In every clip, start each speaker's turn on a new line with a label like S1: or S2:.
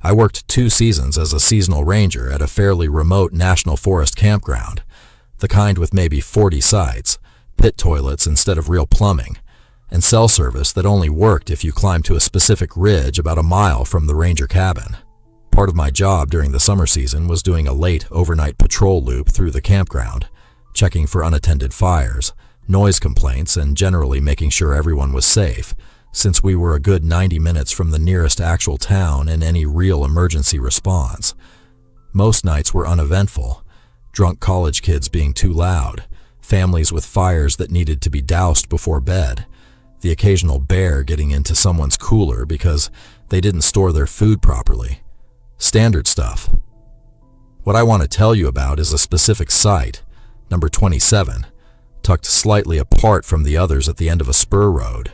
S1: I worked 2 seasons as a seasonal ranger at a fairly remote national forest campground, the kind with maybe 40 sites, pit toilets instead of real plumbing, and cell service that only worked if you climbed to a specific ridge about a mile from the ranger cabin. Part of my job during the summer season was doing a late overnight patrol loop through the campground, checking for unattended fires, noise complaints, and generally making sure everyone was safe, since we were a good 90 minutes from the nearest actual town and any real emergency response. Most nights were uneventful, drunk college kids being too loud, families with fires that needed to be doused before bed, the occasional bear getting into someone's cooler because they didn't store their food properly. Standard stuff. What I want to tell you about is a specific site, number 27, tucked slightly apart from the others at the end of a spur road,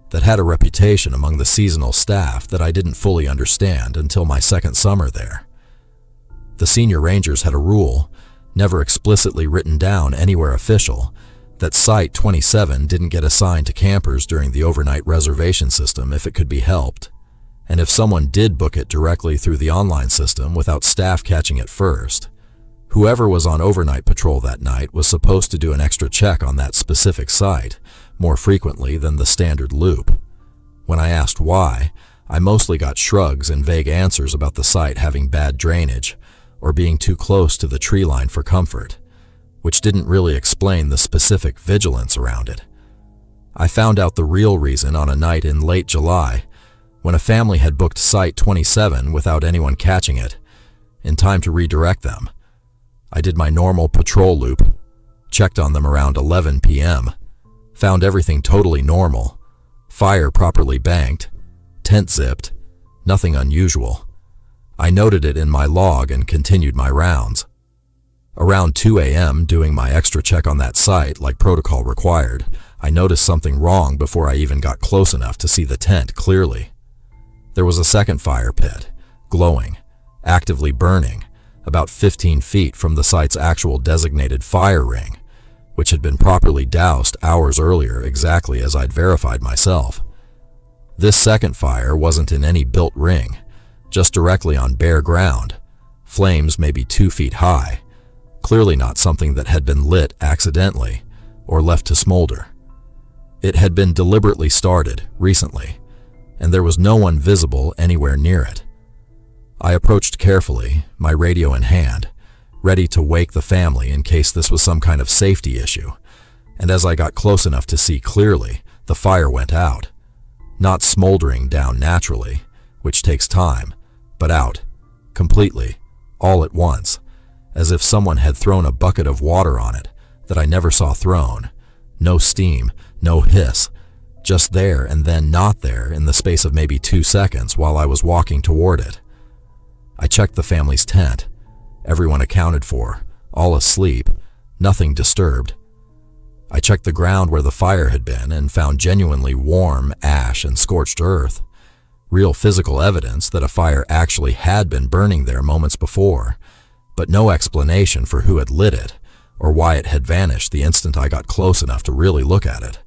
S1: that had a reputation among the seasonal staff that I didn't fully understand until my second summer there. The senior rangers had a rule, never explicitly written down anywhere official, that Site 27 didn't get assigned to campers during the overnight reservation system if it could be helped, and if someone did book it directly through the online system without staff catching it first, whoever was on overnight patrol that night was supposed to do an extra check on that specific site, more frequently than the standard loop. When I asked why, I mostly got shrugs and vague answers about the site having bad drainage or being too close to the tree line for comfort, which didn't really explain the specific vigilance around it. I found out the real reason on a night in late July, when a family had booked Site 27 without anyone catching it, in time to redirect them. I did my normal patrol loop, checked on them around 11 p.m., found everything totally normal, fire properly banked, tent zipped, nothing unusual. I noted it in my log and continued my rounds. Around 2 a.m., doing my extra check on that site like protocol required, I noticed something wrong before I even got close enough to see the tent clearly. There was a second fire pit, glowing, actively burning, about 15 feet from the site's actual designated fire ring, which had been properly doused hours earlier exactly as I'd verified myself. This second fire wasn't in any built ring, just directly on bare ground, flames maybe 2 feet high, clearly not something that had been lit accidentally or left to smolder. It had been deliberately started recently, and there was no one visible anywhere near it. I approached carefully, my radio in hand, ready to wake the family in case this was some kind of safety issue, and as I got close enough to see clearly, the fire went out. Not smoldering down naturally, which takes time, but out, completely, all at once, as if someone had thrown a bucket of water on it that I never saw thrown. No steam, no hiss, just there and then not there in the space of maybe 2 seconds while I was walking toward it. I checked the family's tent. Everyone accounted for, all asleep, nothing disturbed. I checked the ground where the fire had been and found genuinely warm ash and scorched earth, real physical evidence that a fire actually had been burning there moments before, but no explanation for who had lit it or why it had vanished the instant I got close enough to really look at it.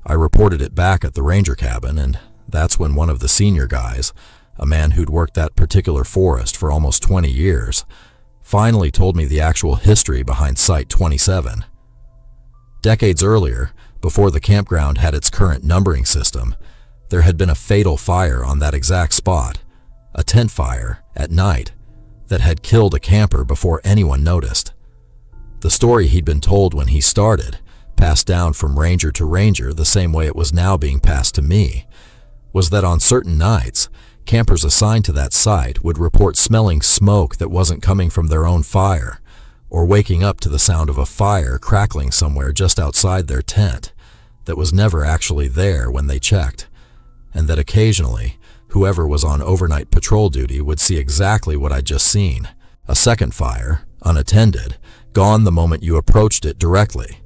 S1: I reported it back at the ranger cabin, and that's when one of the senior guys, a man who'd worked that particular forest for almost 20 years, finally told me the actual history behind Site 27. Decades earlier, before the campground had its current numbering system, there had been a fatal fire on that exact spot, a tent fire at night, that had killed a camper before anyone noticed. The story he'd been told when he started, passed down from ranger to ranger the same way it was now being passed to me, was that on certain nights, campers assigned to that site would report smelling smoke that wasn't coming from their own fire, or waking up to the sound of a fire crackling somewhere just outside their tent that was never actually there when they checked, and that occasionally, whoever was on overnight patrol duty would see exactly what I'd just seen, a second fire, unattended, gone the moment you approached it directly.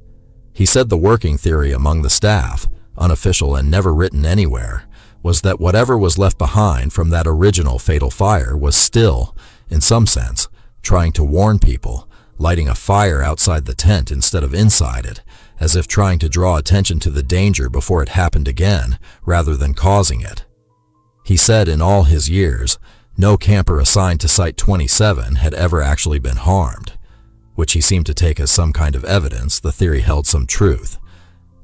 S1: He said the working theory among the staff, unofficial and never written anywhere, was that whatever was left behind from that original fatal fire was still, in some sense, trying to warn people, lighting a fire outside the tent instead of inside it, as if trying to draw attention to the danger before it happened again, rather than causing it. He said in all his years, no camper assigned to Site 27 had ever actually been harmed, which he seemed to take as some kind of evidence the theory held some truth,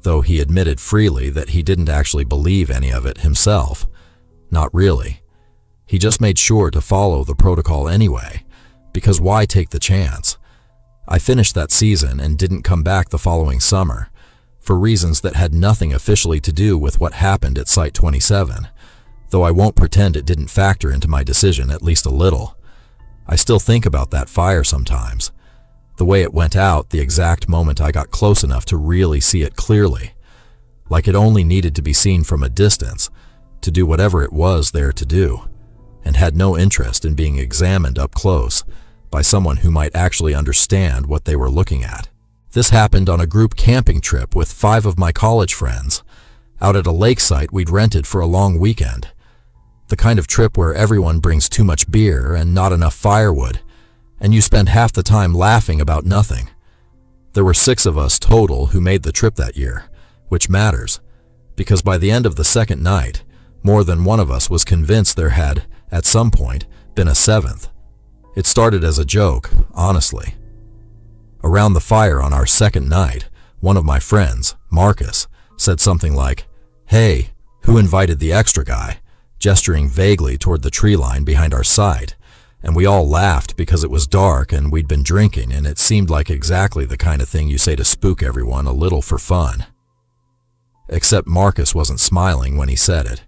S1: though he admitted freely that he didn't actually believe any of it himself. Not really. He just made sure to follow the protocol anyway, because why take the chance? I finished that season and didn't come back the following summer, for reasons that had nothing officially to do with what happened at Site 27, though I won't pretend it didn't factor into my decision at least a little. I still think about that fire sometimes, the way it went out the exact moment I got close enough to really see it clearly, like it only needed to be seen from a distance to do whatever it was there to do, and had no interest in being examined up close by someone who might actually understand what they were looking at. This happened on a group camping trip with 5 of my college friends, out at a lake site we'd rented for a long weekend. The kind of trip where everyone brings too much beer and not enough firewood, and you spend half the time laughing about nothing. There were 6 of us total who made the trip that year, which matters, because by the end of the second night, more than one of us was convinced there had, at some point, been a 7th. It started as a joke, honestly. Around the fire on our second night, one of my friends, Marcus, said something like, "Hey, who invited the extra guy?" gesturing vaguely toward the tree line behind our site, and we all laughed because it was dark and we'd been drinking and it seemed like exactly the kind of thing you say to spook everyone a little for fun. Except Marcus wasn't smiling when he said it.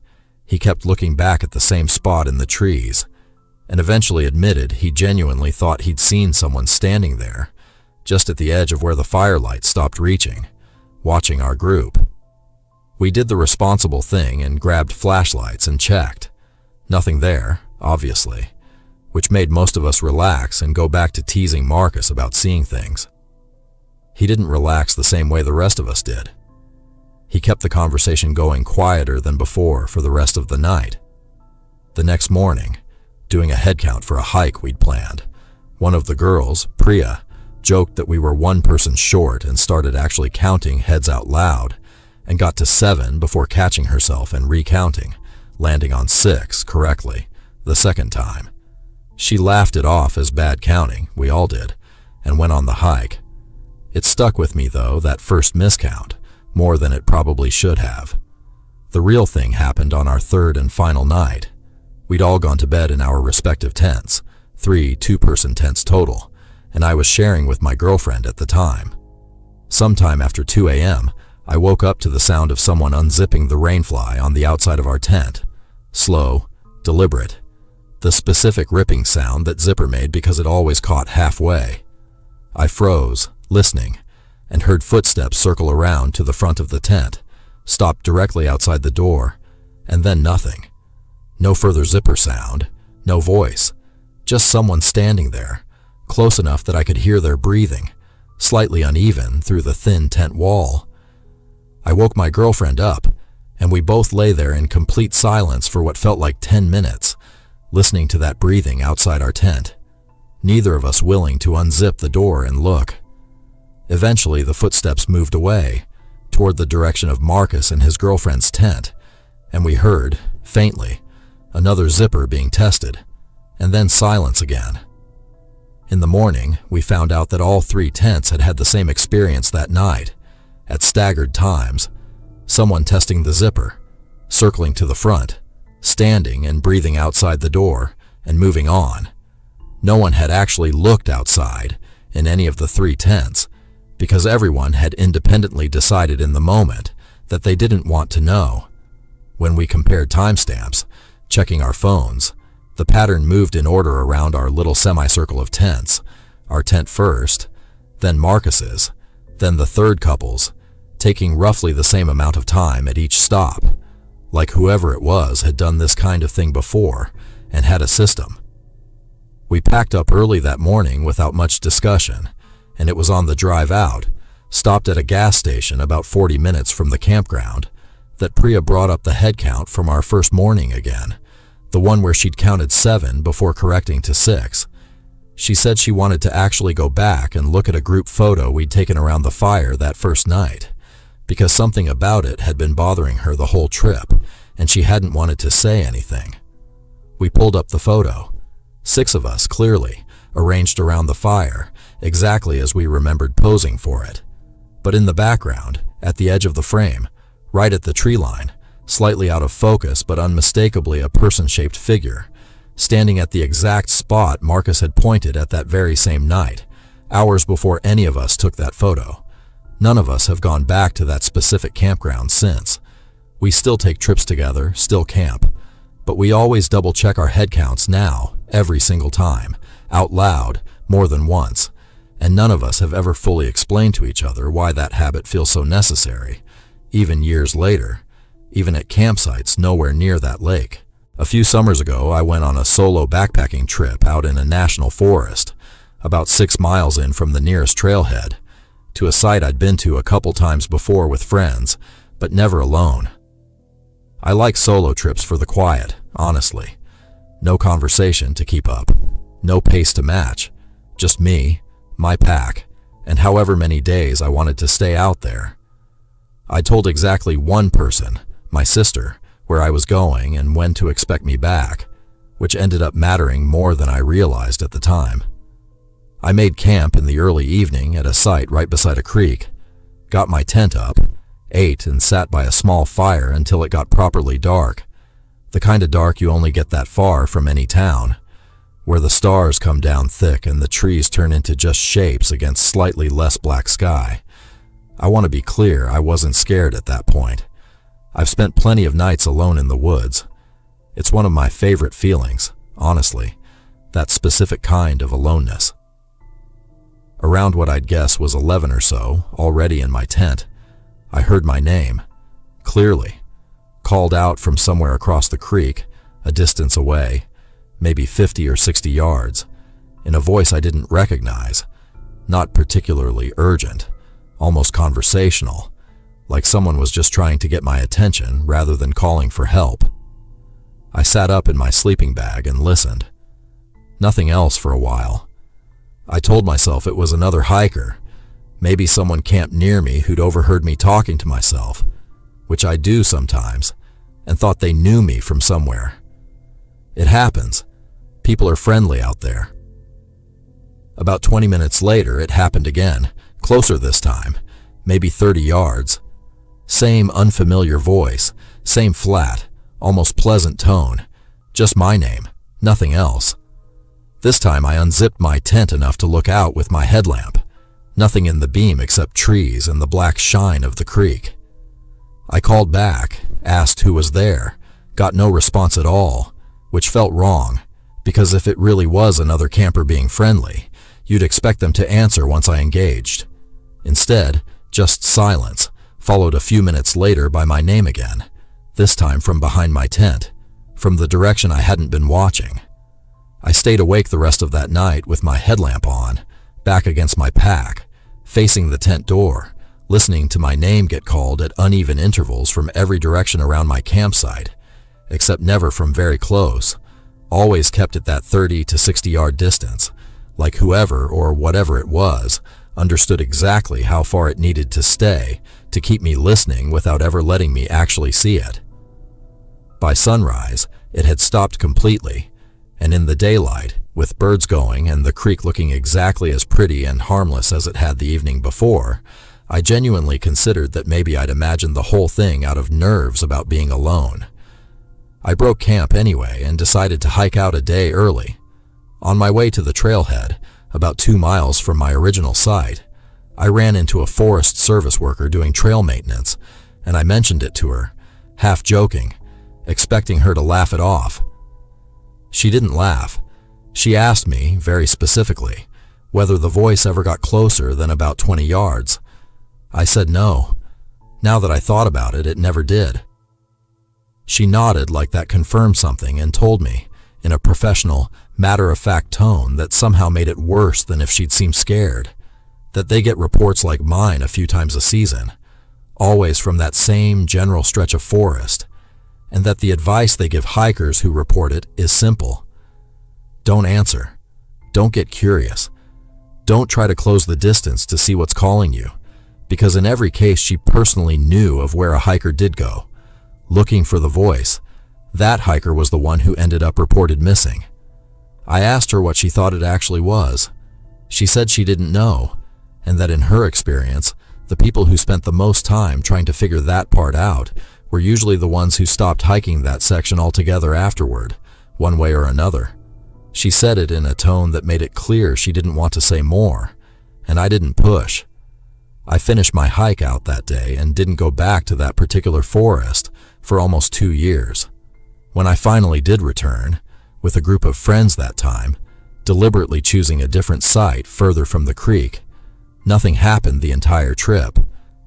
S1: He kept looking back at the same spot in the trees, and eventually admitted he genuinely thought he'd seen someone standing there, just at the edge of where the firelight stopped reaching, watching our group. We did the responsible thing and grabbed flashlights and checked. Nothing there, obviously, which made most of us relax and go back to teasing Marcus about seeing things. He didn't relax the same way the rest of us did. He kept the conversation going quieter than before for the rest of the night. The next morning, doing a head count for a hike we'd planned, one of the girls, Priya, joked that we were 1 person short and started actually counting heads out loud, and got to 7 before catching herself and recounting, landing on 6 correctly, the second time. She laughed it off as bad counting, we all did, and went on the hike. It stuck with me though, that first miscount, more than it probably should have. The real thing happened on our third and final night. We'd all gone to bed in our respective tents, 3 2-person tents total, and I was sharing with my girlfriend at the time. Sometime after 2 a.m., I woke up to the sound of someone unzipping the rainfly on the outside of our tent. Slow, deliberate. The specific ripping sound that zipper made because it always caught halfway. I froze, listening, and heard footsteps circle around to the front of the tent, stop directly outside the door, and then nothing. No further zipper sound, no voice, just someone standing there, close enough that I could hear their breathing, slightly uneven through the thin tent wall. I woke my girlfriend up, and we both lay there in complete silence for what felt like 10 minutes, listening to that breathing outside our tent, neither of us willing to unzip the door and look. Eventually, the footsteps moved away, toward the direction of Marcus and his girlfriend's tent, and we heard, faintly, another zipper being tested, and then silence again. In the morning, we found out that all 3 tents had had the same experience that night, at staggered times, someone testing the zipper, circling to the front, standing and breathing outside the door, and moving on. No one had actually looked outside in any of the 3 tents, because everyone had independently decided in the moment that they didn't want to know. When we compared timestamps, checking our phones, the pattern moved in order around our little semicircle of tents, our tent first, then Marcus's, then the third couple's, taking roughly the same amount of time at each stop, like whoever it was had done this kind of thing before and had a system. We packed up early that morning without much discussion, and it was on the drive out, stopped at a gas station about 40 minutes from the campground, that Priya brought up the head count from our first morning again, the one where she'd counted 7 before correcting to 6. She said she wanted to actually go back and look at a group photo we'd taken around the fire that first night, because something about it had been bothering her the whole trip, and she hadn't wanted to say anything. We pulled up the photo. 6 of us, clearly, arranged around the fire, exactly as we remembered posing for it. But in the background, at the edge of the frame, right at the tree line, slightly out of focus but unmistakably a person-shaped figure, standing at the exact spot Marcus had pointed at that very same night, hours before any of us took that photo. None of us have gone back to that specific campground since. We still take trips together, still camp, but we always double-check our head counts now, every single time, out loud, more than once, and none of us have ever fully explained to each other why that habit feels so necessary, even years later, even at campsites nowhere near that lake. A few summers ago, I went on a solo backpacking trip out in a national forest, about 6 miles in from the nearest trailhead, to a site I'd been to a couple times before with friends, but never alone. I like solo trips for the quiet, honestly. No conversation to keep up, no pace to match, just me, my pack, and however many days I wanted to stay out there. I told exactly one person, my sister, where I was going and when to expect me back, which ended up mattering more than I realized at the time. I made camp in the early evening at a site right beside a creek, got my tent up, ate and sat by a small fire until it got properly dark, the kind of dark you only get that far from any town, where the stars come down thick and the trees turn into just shapes against slightly less black sky. I want to be clear, I wasn't scared at that point. I've spent plenty of nights alone in the woods. It's one of my favorite feelings, honestly, that specific kind of aloneness. Around what I'd guess was 11 or so, already in my tent, I heard my name, clearly, called out from somewhere across the creek, a distance away, maybe 50 or 60 yards, in a voice I didn't recognize, not particularly urgent, almost conversational, like someone was just trying to get my attention rather than calling for help. I sat up in my sleeping bag and listened. Nothing else for a while. I told myself it was another hiker, maybe someone camped near me who'd overheard me talking to myself, which I do sometimes, and thought they knew me from somewhere. It happens. People are friendly out there. About 20 minutes later, it happened again, closer this time, maybe 30 yards. Same unfamiliar voice, same flat, almost pleasant tone, just my name, nothing else. This time I unzipped my tent enough to look out with my headlamp. Nothing in the beam except trees and the black shine of the creek. I called back, asked who was there, got no response at all, which felt wrong, because if it really was another camper being friendly, you'd expect them to answer once I engaged. Instead, just silence, followed a few minutes later by my name again, this time from behind my tent, from the direction I hadn't been watching. I stayed awake the rest of that night with my headlamp on, back against my pack, facing the tent door, listening to my name get called at uneven intervals from every direction around my campsite, except never from very close, always kept at that 30 to 60 yard distance, like whoever or whatever it was understood exactly how far it needed to stay to keep me listening without ever letting me actually see it. By sunrise, it had stopped completely, and in the daylight, with birds going and the creek looking exactly as pretty and harmless as it had the evening before, I genuinely considered that maybe I'd imagined the whole thing out of nerves about being alone. I broke camp anyway and decided to hike out a day early. On my way to the trailhead, about 2 miles from my original site, I ran into a Forest Service worker doing trail maintenance, and I mentioned it to her, half joking, expecting her to laugh it off. She didn't laugh. She asked me, very specifically, whether the voice ever got closer than about 20 yards. I said no. Now that I thought about it, it never did. She nodded like that confirmed something and told me, in a professional, matter-of-fact tone that somehow made it worse than if she'd seemed scared, that they get reports like mine a few times a season, always from that same general stretch of forest, and that the advice they give hikers who report it is simple. Don't answer. Don't get curious. Don't try to close the distance to see what's calling you, because in every case she personally knew of where a hiker did go, looking for the voice, That hiker was the one who ended up reported missing. I asked her what she thought it actually was. She said she didn't know, and that in her experience, the people who spent the most time trying to figure that part out were usually the ones who stopped hiking that section altogether afterward, one way or another. She said it in a tone that made it clear she didn't want to say more, and I didn't push. I finished my hike out that day and didn't go back to that particular forest for almost 2 years. When I finally did return, with a group of friends that time, deliberately choosing a different site further from the creek, nothing happened the entire trip.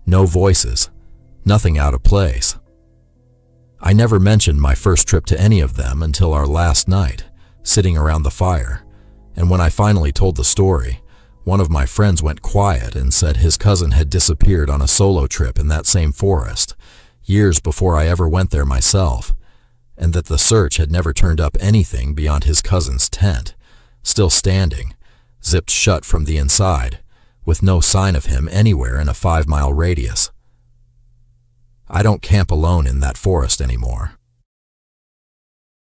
S1: No voices, nothing out of place. I never mentioned my first trip to any of them until our last night, sitting around the fire, and when I finally told the story, one of my friends went quiet and said his cousin had disappeared on a solo trip in that same forest, years before I ever went there myself, and that the search had never turned up anything beyond his cousin's tent, still standing, zipped shut from the inside, with no sign of him anywhere in a 5-mile radius. I don't camp alone in that forest anymore.